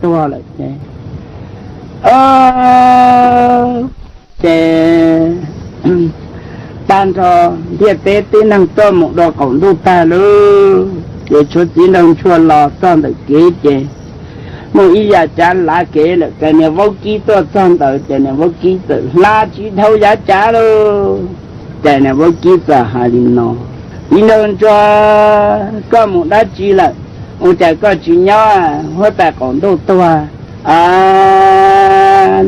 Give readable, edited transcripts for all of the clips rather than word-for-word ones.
tua lại chế ban cho địa tế tí năng cho một đồ cổng đu ta luôn để cho tí năng chua lò son được kế chế một ý giả chán lá kế là cái này vô ký tôi son tới cái này vô ký tự la chỉ thâu giá trả luôn cái này vô ký tự hà đi nó ý năng cho có một đá chi là một trái có chỉ nhỏ hóa tại cổng đu tua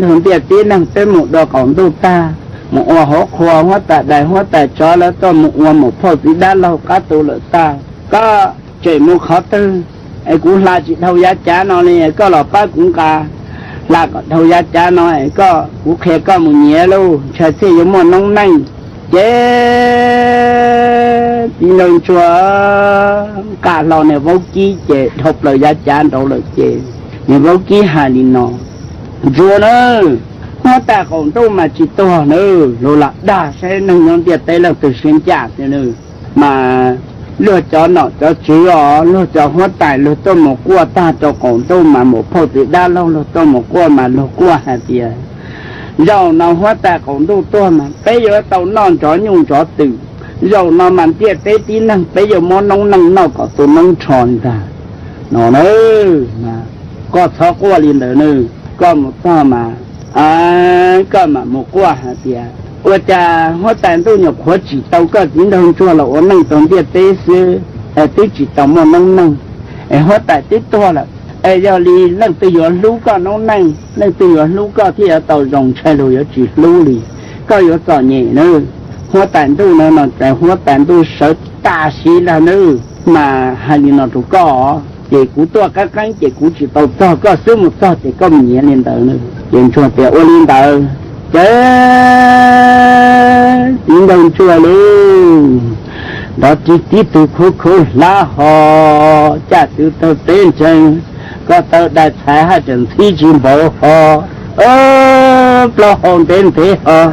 thường tiệt tí năng tới một đồ cổng đu ta một hoa hổ khoa hóa tại đại hóa tại cho là tôi một hoa một phô tí đá lâu cá tu lợi ta có chạy một khó tư ai cũng là chỉ thâu giá trả nó này có lọ bác cũng cả là có thâu giá trả nó này có cũng khe có một nhẹ luôn chờ xe giống một nông nanh chế đi nông chùa cả lò này vô ký chế thọc lời giá trả đâu lời chế này vô ký hà đi nó chùa nữa hóa ta còn đâu mà chỉ to nữa rồi là đa sẽ nông nhân tiệt tay là từ xuyên trả thế nữa mà lừa cho nó cho chú ó lừa cho hóa tài lừa cho một cua ta cho còn đâu mà một phô thì đa lâu lừa cho một cua mà lừa cua hả tiệt dầu nó hóa ta còn đâu to mà bây giờ tàu non chó nhung chó tử dầu nó mà tiệt tế tí năng bây giờ món nông năng nó có tụ nông tròn ra nó nữa mà có sáu cua liền nữa có một to mà có mà một quả hả tiệt, ôi cha hóa tàn tôi nhập hóa chỉ tàu có tiếng đông chua là ổn năng tổng tiệt tế sư, tế chỉ tàu một nông năng, hóa tàn tế to là, giờ đi lần từ giờ lú có nông năng, lần từ giờ lú có thì ở tàu rồng chạy rồi ở chỉ lú đi, có ở tàu nhẹ nữa, hóa tàn tôi nó tại hóa tàn tôi sợ ta xí là nữa, mà hai người nó tụ có. Chị cú to các cánh chị cú chỉ tàu to có số một to thì có mình nhẹ lên tàu nữa chuyện chùa tiệt ô lên tàu chế tiếng đồng chùa luôn đó chỉ tiếp từ khô lá họ cha từ tàu tên chân có tàu đại thái hai trận thi chim bộ họ lo hồn tên thế họ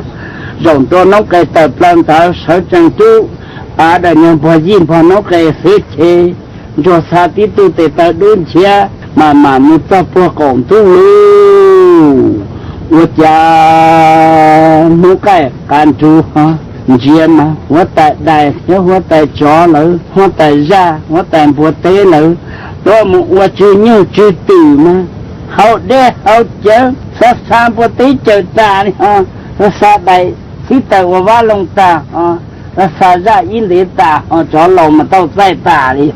rồng cho nó cây tàu plan tàu sở chân chú đã nhận bỏ diêm bỏ nó cây phết chê cho sa tí tu tê ta đun chia mà một ta po cổng tu lu một cha một cái can tu ha chia mà hóa tại đại hóa tại chó nữa hóa tại ra hóa tại bùa tế nữa đó một hóa chữ như chữ từ mà hậu đê hậu chớ sa sa bùa tế chờ ta đi ha sa đại khi ta qua lông ta ha sa ra in để ta chó lồng mà tao sai ta đi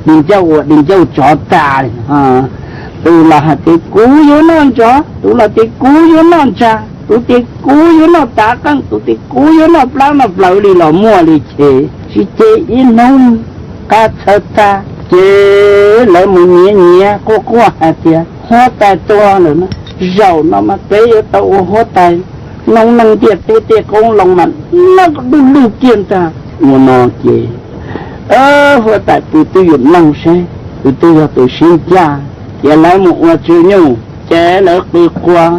đình châu chó ta tôi là cái cú vô non chó tôi là cái cú vô non cha tôi cái cú vô non ta căng tôi cái cú vô non plau đi là mua đi chế chỉ chế in nông cá sấu ta chế lấy một nhẹ cô hả tiệt hóa tài to nữa nó giàu nó mà tế ở tàu hóa tài nông năng tiệt tế công lòng mặt nó đừng kiên ta mua nó chế hóa tại tôi dùng năng xe tôi xin cha chế lấy một hoa chữ nhau chế lấy tôi qua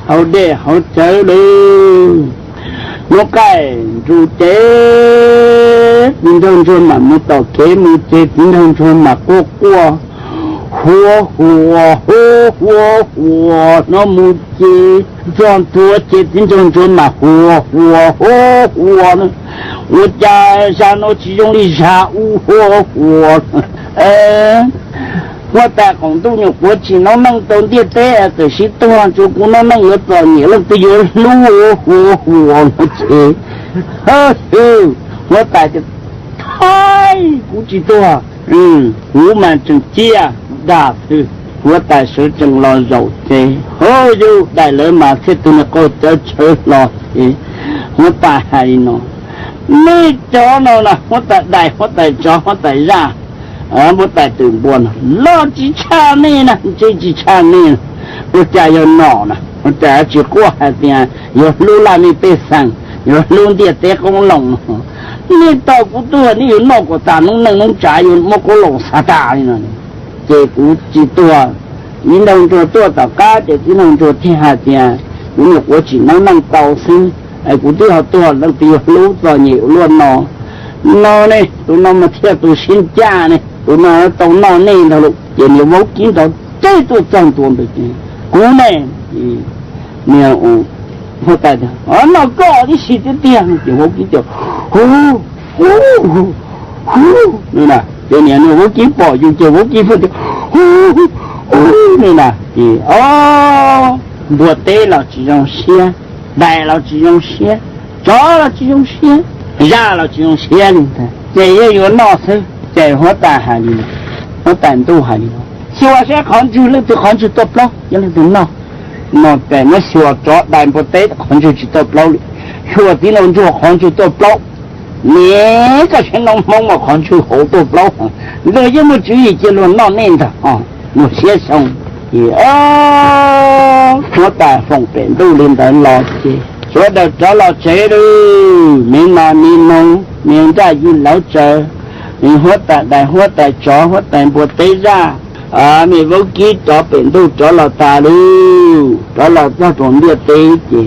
hậu để hậu chơi luôn nó cái dù chế bình thường thôi mà một tàu kế một chế bình thường thôi mà cô qua hùa nó một chế chọn tua chế bình thường thôi mà hùa nó我家上那其中的啥我在广东有国际能懂的在可是多就不能有早年了都有路我去我在这太不知道我们正接大事我在说正老肉的后就带了嘛是都那个在吃了我在还呢mấy chó nào là hóa tại đại hóa tại chó hóa tại ra hóa tại từ buồn lo chỉ cha nè nè chỉ cha nè hóa tại yo nọ nè hóa tại chỉ qua hai tiền yo lu la mi pe sang yo lu địa tế công lòng nè tao cũng tua nè yo nọ của ta nông trả yo một cái lồng sa ta nè chỉ cũng chỉ tua những đồng tua tao cá chỉ những đồng thiên hai tiền những người của chỉ năng tàu sinh ai cũng tiêu học tua đang tiêu lú rồi nhiều luôn nó này tụi nó mà theo tụi xin cha này tụi nó tàu nó này là chỉ nhiều máu chín tàu chết 这都挣多的钱，国内你我我带的，那高的是的点，我给叫，你呢？这年我给保佑叫我给不的，你呢？我带了这种线，带了这种线，找了这种线，压了这种线里的，这也有闹事，这我带下来了，我带都下来了。希望现在看住了，都看住多不了，原来都闹。那在我小找但不对，看就知道不了了。说的能做看就到不了，你个全能帮我看就好多不了。那有没有注意结论闹念的啊？我先生我带风便都领导老姐，说到找老姐喽，明拿明弄，明在一老者，你我带找我带不对ra。mình vô ký cho bệnh đâu cho là ta luôn cho là cho trốn địa tế chứ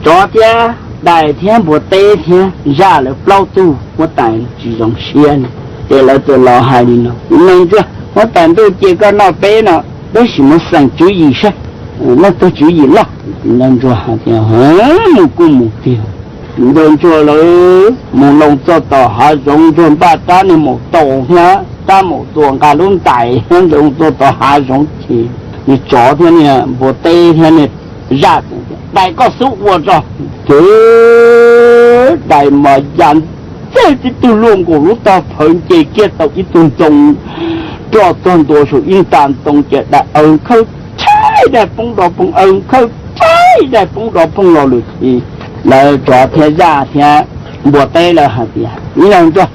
cho thế đại thiên bộ tế thiên ra là bao tu có tài chỉ dòng xe này để là tôi lo hai đi nó nên chưa có tài tôi chỉ có nó bé nó đó là một sản chú ý sao nó tôi chú ý lắm nên cho hai thì một cung một tiêu nên cho là một lòng cho tao hai dòng cho ba ta này một tổ nhá ta một tuần cả luôn tại hướng dụng tôi tao hai dòng thì你昨天呢我第一天呢热大个数我着这大嘛人这都弄过路到盆地接到一顿钟做更多数应当东接的扣猜的崩到崩扣猜的崩到崩了了去来昨天热天我带了下边你能做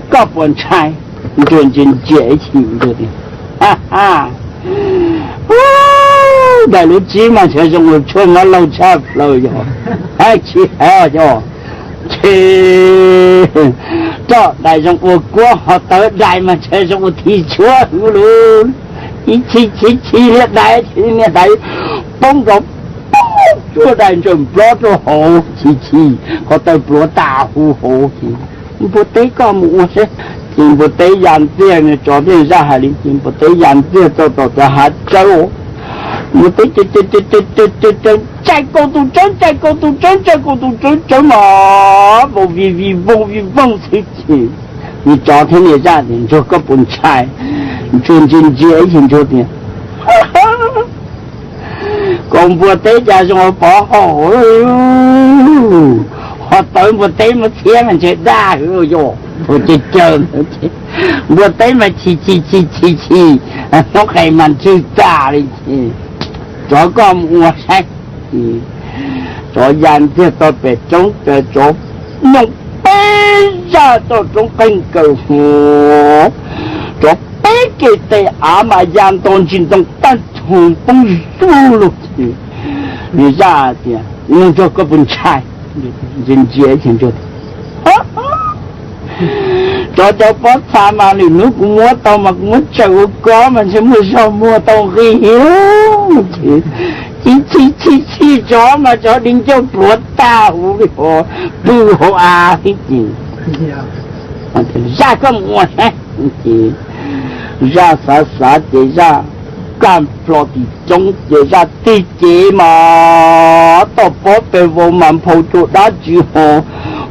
各本猜认真节气这点哈哈đại lũ chí mà sẽ dùng một chuông nó lâu chạp lâu rồi ai chỉ heo cho cho đại dùng một quốc họ tới đại mà sẽ dùng một thị chúa luôn chi liệt đại chi liệt đại bông rộng chúa đại dùng bó cho hồ chi có tới bó tà hù hồ bó tế có một sẽ chính bó tế dàn tiền này cho tiền ra hải lý chính bó tế dàn tiền cho hạt châu một tí chạy cầu tu chân mà vô vi vong thế chứ你昨天你家人就个本菜真接情就点公布得家上我保好我等不得么钱们去打哟我就挣我得么气我还蛮去打的去cho con mua sách cho dàn kia tôi phải chống cho chỗ nhưng bây giờ tôi chống canh cầu hồ cho bé cái tay mà dàn tôn chính trong tan thùng bông su lục thì ra thì nhưng cho có bên trai dân dễ thì cho bó xa mà thì nước cũng mua tao mà cũng muốn chậu có mà sẽ mua sao mua tao khi hiếu chi chó mà chó đinh cho bột ta hú cái hồ bư hồ cái gì ra có mua hết ra xả chế ra cam phlo thì chống chế ra tí chế mà tao bó bề vô màn phô chỗ đá chữ hồ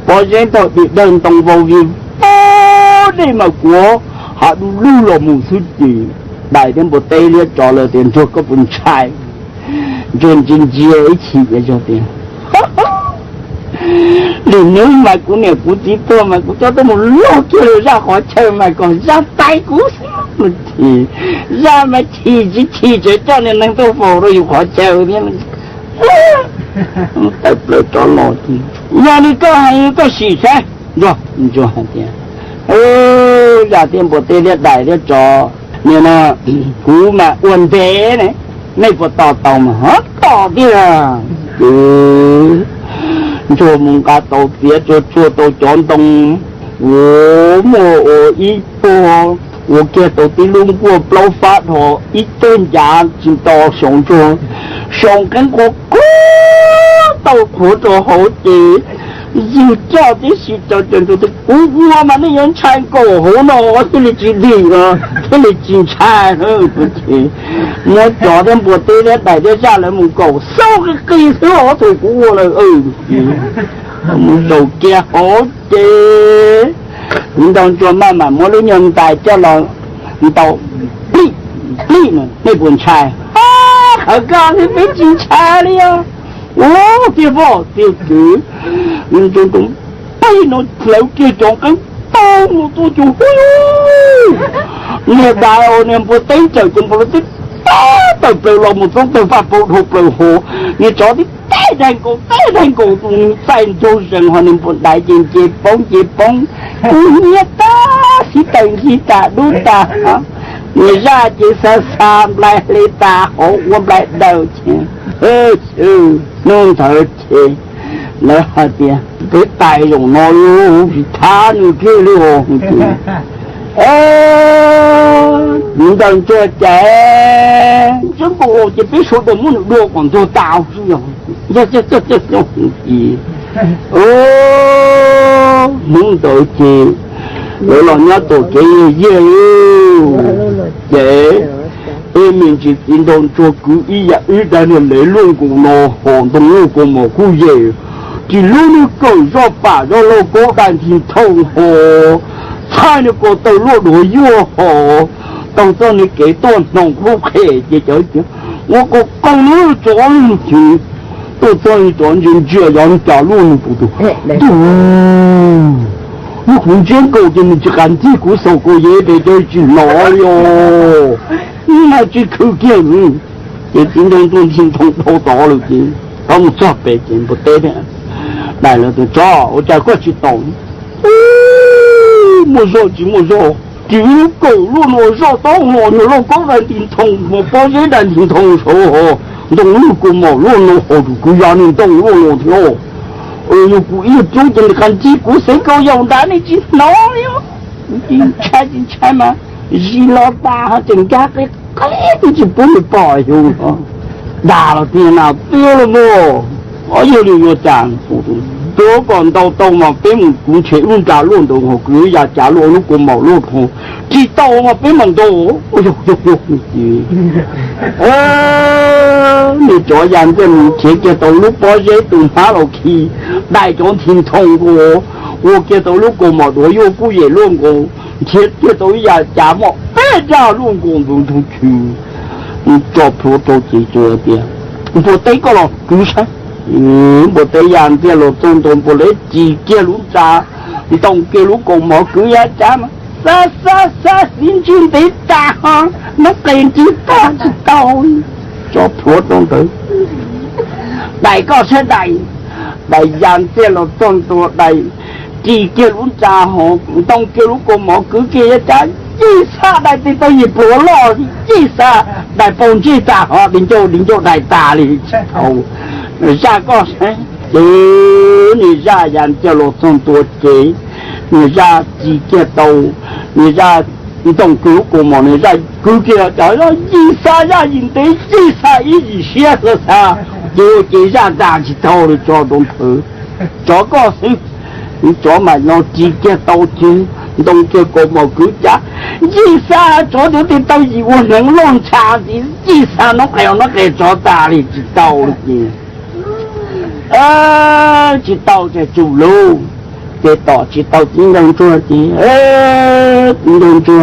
bó dên tao bị đơn tông vô vì đây mà của họ lưu là một thứ gì đại đến bộ tây liệt cho là tiền cho có phần trai trên dễ chỉ để cho tiền thì nếu mà của này của tí tôi mà của cho tôi một lô kia ra khỏi chơi mà còn ra tay của thì ra mà chỉ cho nên năng tôi phổ rồi khỏi chơi nên tập lại cho nó thì nhà đi có hay có gì thế rồi cho hạt tiền ra tiền bộ tê liệt đại liệt cho nên là cú mà uốn thế này này bộ tàu mà hết tàu đi à cho mùng cá tàu phía cho tàu chọn tông ít po kia tàu tí lung của bao phát họ ít đơn giản chỉ tàu sống cho sống cái của tàu của cho hỗ trợ 有叫的是叫的，我嘛那人才过好咯，我这里几地啊，这里几菜了不行，我昨天不对了，大家下来没够，烧个鸡腿我都过了我们手机好的，你当做慢慢我的人大叫了，你到呢那盆菜啊，好高你没几菜了呀。对不？对，你这种背那老街上跟刀我都就哎呦，你大我你不等着就不是打都被老母中都发不出不好，你找的带人工，再做任何你不带进去崩，你打是等是打都打啊，你让就是上来你打好，我来道歉。弄头去，来下边给带用那路，他你去了，你当这在，这个就别说的我们落光做大事哟，这东西，弄头去，我老娘都给耶。面前见到做古一日一旦的理论工咯，行动路工冇古嘢，只路你狗肉把肉路高单天痛河，菜你个到路路又好，到时你几多农夫客嘅就叫，我个公路转去，到转转这样假路你不懂，我红间狗的你只干地股手过也得就去拿哟。那这口劲，也今天中心通透到了的，他们抓北京不对的，来了就抓，我再过去动。没说，只有狗肉我说到我老高人听通，我包些人听通说哦，动物个毛肉弄好多个呀，你动物弄条，有故意中间的看几股谁够用的，你去拿哟，你猜吗？一老大整家的，根就不会保佑了。大了天哪，丢了么？我有理有讲，多讲到嘛，别们姑且用家乱动和姑爷家乱路个毛路通，知道嘛？别们都，你这样子你切个道路把些动发落去，大众听通过，我给道路个毛多有姑爷乱过。切都要家么？别家乱工都出去，你做普都记住点，不得个了，故事，不得样子了，总不来几个路渣，你当个路工毛个呀家嘛？啥，心情得大哈，那根基大知道，做普通的，大个是大样子了，总多大。几个路渣吼，当个路个毛个一家，一啥来的都一波了，一啥来帮这渣吼，你就来打你头，下个谁？你下人就落这么多钱，你下几个都，你下你当个路个毛，你下个叫要一啥呀，人得一啥一些个啥，就这下打起头来做东西，这个是。你做埋我自己刀尖，弄这个毛骨架，一啥做到的都是我能乱查的，一啥弄还要那个做大的知道了的，知道在走路，这道知道怎样做的，怎样做，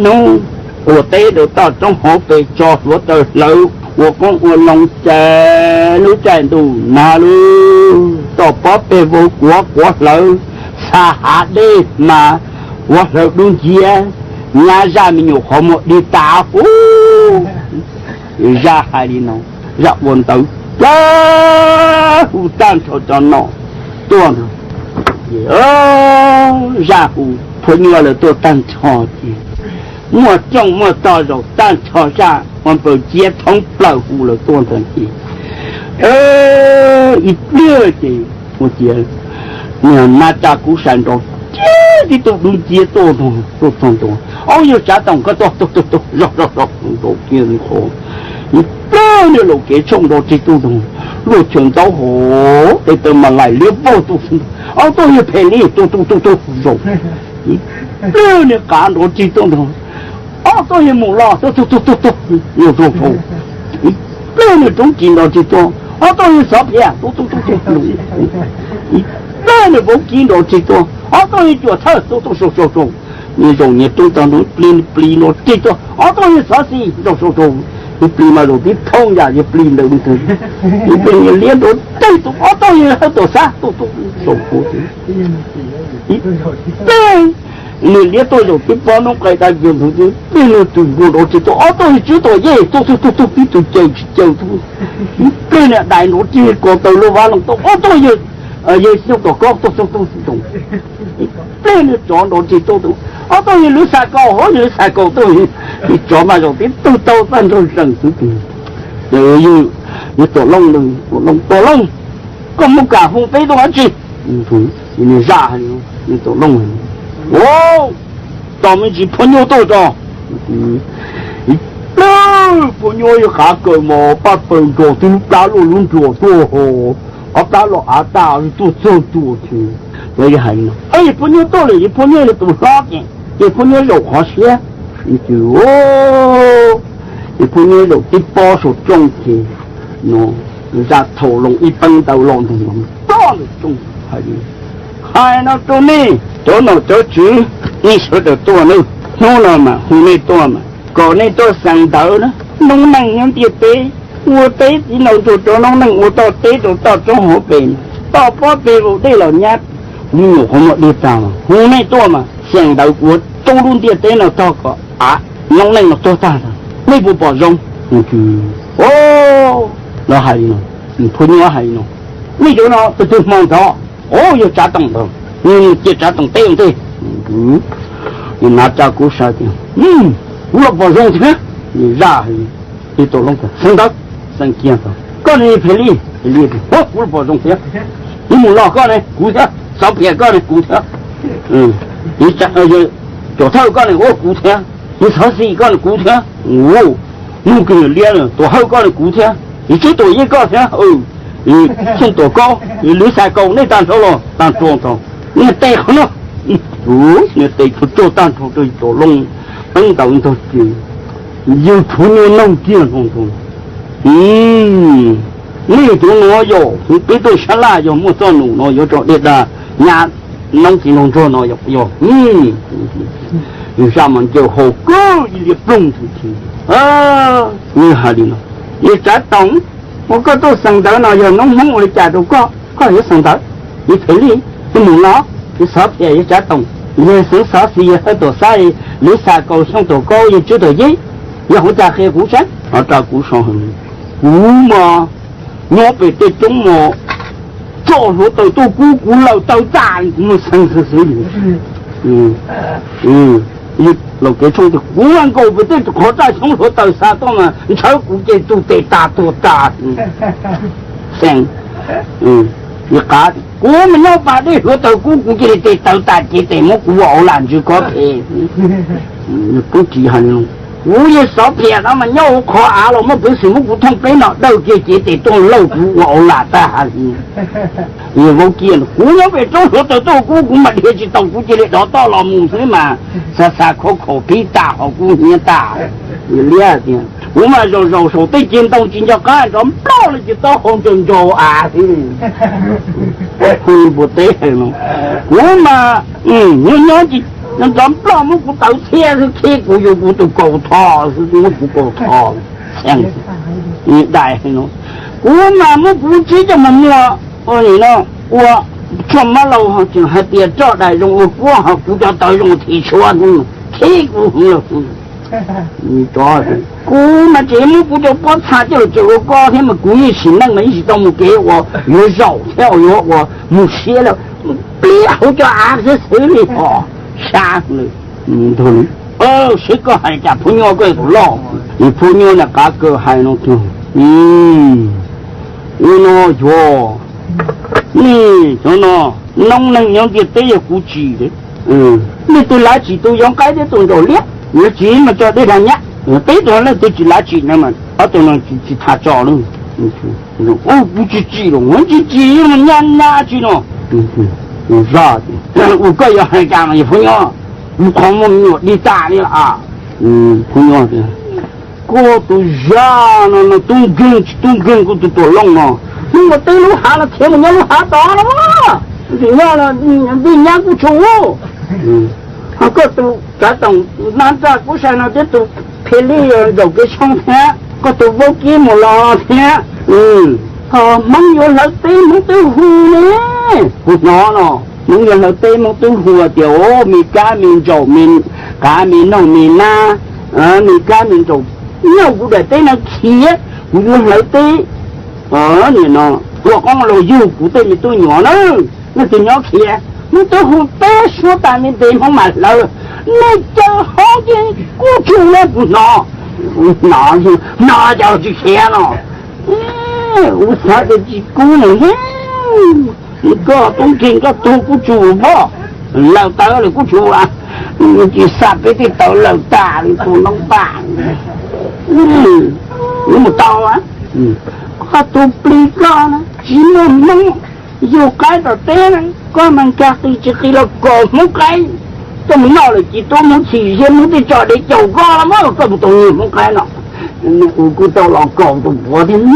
弄我带到到中华被做我的楼。我讲我弄在路站度那路到宝贝我国楼啥哈的嘛，我楼东街，伢下面有好么的大户，伢海里弄，伢问到，户单头着弄，多呢，然后朋友了都单超的。我种我到肉蛋炒上，我把街通保护了多少天？一溜的，我觉你那家古山中，这都能接多，哦哟，家当个都，肉，都健康。你这的路给种到这都路全走好，你等嘛来了包都是，都要陪你，都走。这你干到激动的，都要木了，都，又走。这你中间到激动，都要少片，都。这你不见到激动，都要脚踩，都。你种你都当中plin了激动，都要少些，走。你plin嘛路边通呀，你plin了你plin你连到对都，都要很多啥，都走过去。对。你连到有地方弄开大用途就变了中国逻辑都都是知道耶，都比都就变了大逻辑过到了完了都都有小到高都变了转逻辑都都有绿色高好绿色高都有你转嘛有的都翻到上水平，有你多弄，咁冇假风飞到哪去？你啥你多弄。咱们去朋友多着，朋友有下个嘛，把朋友都打落弄做多好，打落打都做去，所以还呢。朋友多了，朋友都啥的，朋友有好些，朋友有的包数中去，人家头龙一般都弄大了中还有。还那多呢，多那多住，你说的多呢，多了嘛，后面多嘛，搞那多上头呢，弄能用点对，我对你弄做弄能，我到对都到中河边，到旁边我对了伢，有什么地方嘛，后面多嘛，上头我多弄点对了到个弄能多大的，你不保重，那还有呢，朋友还有呢，你就那不就忙着。有扎动的，这扎动对不对？你拿扎骨啥的？我不用钱，你让你都弄个，生到生见到，个人赔礼的，我不用钱，你们老个人股票少骗个人股票，你这就头个人我股票，你超市一个人股票，你给你练了，多好个人股票，你最多一个钱你送多高？你绿色高，你单头了，单装头，你带好了，你带不做单头就做弄，等都去，有朋友弄见弄，你做哪有？你别对啥啦，有么做弄哪有做的啦，伢弄见弄做哪有，有啥么就好高一点蹦出去，你还的呢？你咋懂？我个都上头呢，有农行我的家都个有上头，你赔礼，你木了，你少骗也家动，你生少时也很多啥的，你啥高上多高也知道耶，然后再黑股山，照顾上很，嘛，我被这种么，做出都鼓老都炸，我生死你老给冲的古玩狗不对，可在从头到啥东啊？你炒股价都得大，你搞我们要把那个到股价得到大几得么股好难就搞赔，你不记恨了。我也少骗他们，要我考了，我们不是我不通背了，老姐得动老股好难的还是。你我记了，我要被中国的做股嘛，你去到股这里找到了木水嘛，啥可比大好股也大，你了解。我们肉对见到今朝干着，到了就到红中州啊，不对了。我嘛，我了解。那咱不我们不到钱是铁股有股都够套，是我不够套，这样子，你带喏。我们不知这么我你呢，我怎么了哈？就还别找来用我光哈不叫到用提出啊种铁股红了，你找的。我们节目不就不差就我告他们故意是那么一都没给我有肉跳有我没写了，不要叫俺是手里哦。杀了，对，谁个还家朋友个不老，你朋友那嘎个还能听，我那哟，你就那农人用的都有估计的，你对垃圾都用改的动作了，你自己嘛叫这两年，对着那都是垃圾那么，都能去他找了，我不去记了，我去记了，人哪去了？我啥的？我个要还干了一朋友，我狂我没有你打你了啊？朋友的，我都啥了？那东根我都多弄了，我对路下了，天我路下到了嘛？人家了，人家不求我。他个都这种，那这不是那这都配里有个商品，个都不给我了钱。蒙有老对蒙都糊呢，不拿了。蒙有老对蒙都糊啊，掉米干米做米，干米弄米啦，米干米做，那我在对那企，我有老对，你呢？我讲了有不对你都鸟了，那就鸟企。你都胡白说咱们地方买了，你这好的过去了不拿，拿就去钱了。我啥的几姑娘，你个东京个都不住吧？老大你不住啊？你这三辈的到老大你不能办。你没到啊？他都不理干了，只能弄。又改到这了，我们家对这个了搞不改，这么闹了几多么起些么的叫你走高了嘛，这不懂你不改了，我估到了搞的我的呢，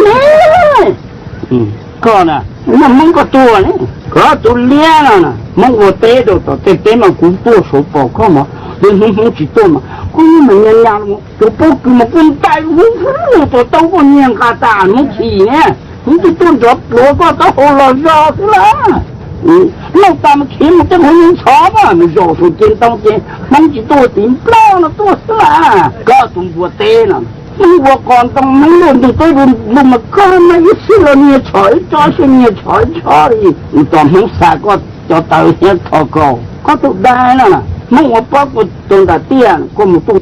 搞呢，那蒙个多呢，搞都练了呢，蒙我带着到这边嘛，工多少报告嘛，你蒙去多嘛，我们人家了，就不给么跟带我都到过年卡大么起呢。你这动作我把它后来绕出来，那咱们全部这回人吵吧，你绕出电当天，弄起多顶不了多是啦，搞中国呆了，中国广东没人都对我们干嘛一死了你吵一吵些你吵一吵的，你咱们三个叫到先讨高，我都呆了，那我包括东大店，我们都。